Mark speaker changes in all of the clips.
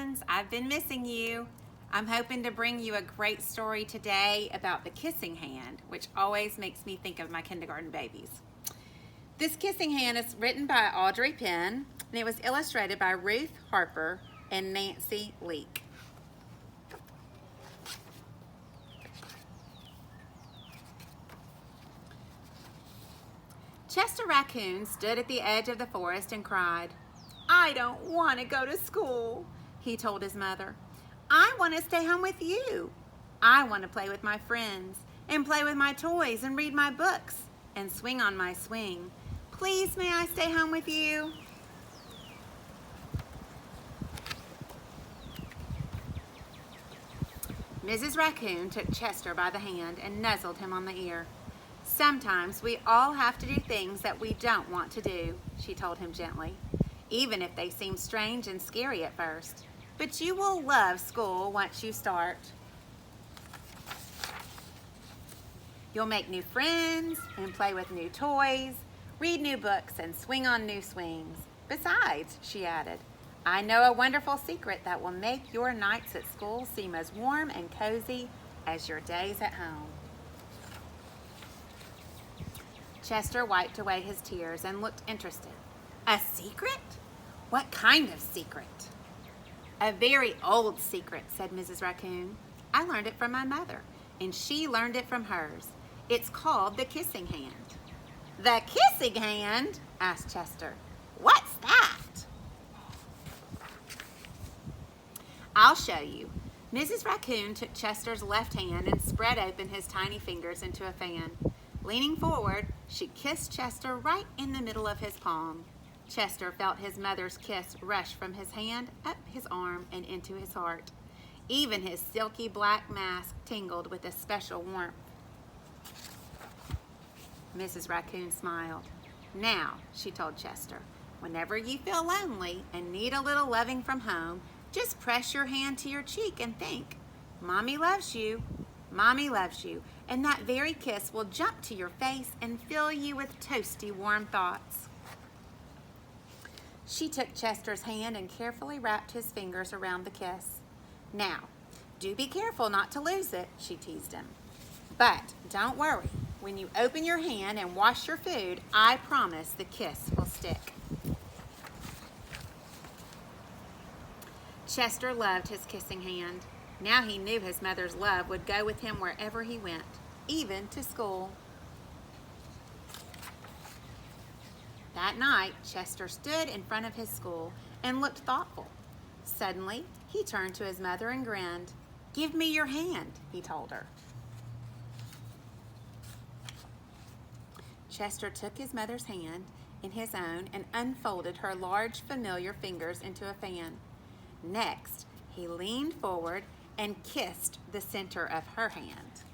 Speaker 1: friends. I've been missing you. I'm hoping to bring you a great story today about the kissing hand, which always makes me think of my kindergarten babies. This kissing hand is written by Audrey Penn, and it was illustrated by Ruth Harper and Nancy Leake. Chester Raccoon stood at the edge of the forest and cried. "I don't want to go to school," he told his mother. "I want to stay home with you. I want to play with my friends and play with my toys and read my books and swing on my swing. Please, may I stay home with you?" Mrs. Raccoon took Chester by the hand and nuzzled him on the ear. "Sometimes we all have to do things that we don't want to do," she told him gently, "even if they seem strange and scary at first. But you will love school once you start. You'll make new friends and play with new toys, read new books and swing on new swings. Besides," she added, "I know a wonderful secret that will make your nights at school seem as warm and cozy as your days at home." Chester wiped away his tears and looked interested. "A secret? What kind of secret?" "A very old secret," said Mrs. Raccoon. "I learned it from my mother, and she learned it from hers. It's called the kissing hand." "The kissing hand?" asked Chester. "What's that?" "I'll show you." Mrs. Raccoon took Chester's left hand and spread open his tiny fingers into a fan. Leaning forward, she kissed Chester right in the middle of his palm. Chester felt his mother's kiss rush from his hand up his arm and into his heart. Even his silky black mask tingled with a special warmth. Mrs. Raccoon smiled. "Now," she told Chester, "whenever you feel lonely and need a little loving from home, just press your hand to your cheek and think, 'Mommy loves you. Mommy loves you,' and that very kiss will jump to your face and fill you with toasty, warm thoughts." She took Chester's hand and carefully wrapped his fingers around the kiss. "Now, do be careful not to lose it," she teased him. "But don't worry. When you open your hand and wash your food, I promise the kiss will stick." Chester loved his kissing hand. Now he knew his mother's love would go with him wherever he went, even to school. That night, Chester stood in front of his school and looked thoughtful. Suddenly, he turned to his mother and grinned. "Give me your hand," he told her. Chester took his mother's hand in his own and unfolded her large, familiar fingers into a fan. Next, he leaned forward and kissed the center of her hand.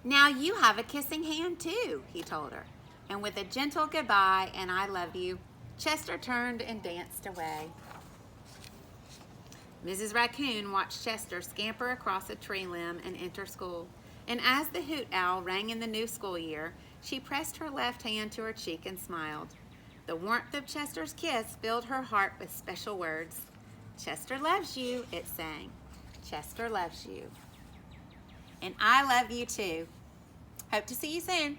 Speaker 1: "Now you have a kissing hand too," he told her. And with a gentle goodbye and "I love you," Chester turned and danced away. Mrs. Raccoon watched Chester scamper across a tree limb and enter school. And as the hoot owl rang in the new school year, she pressed her left hand to her cheek and smiled. The warmth of Chester's kiss filled her heart with special words. "Chester loves you," it sang. "Chester loves you. And I love you too." Hope to see you soon.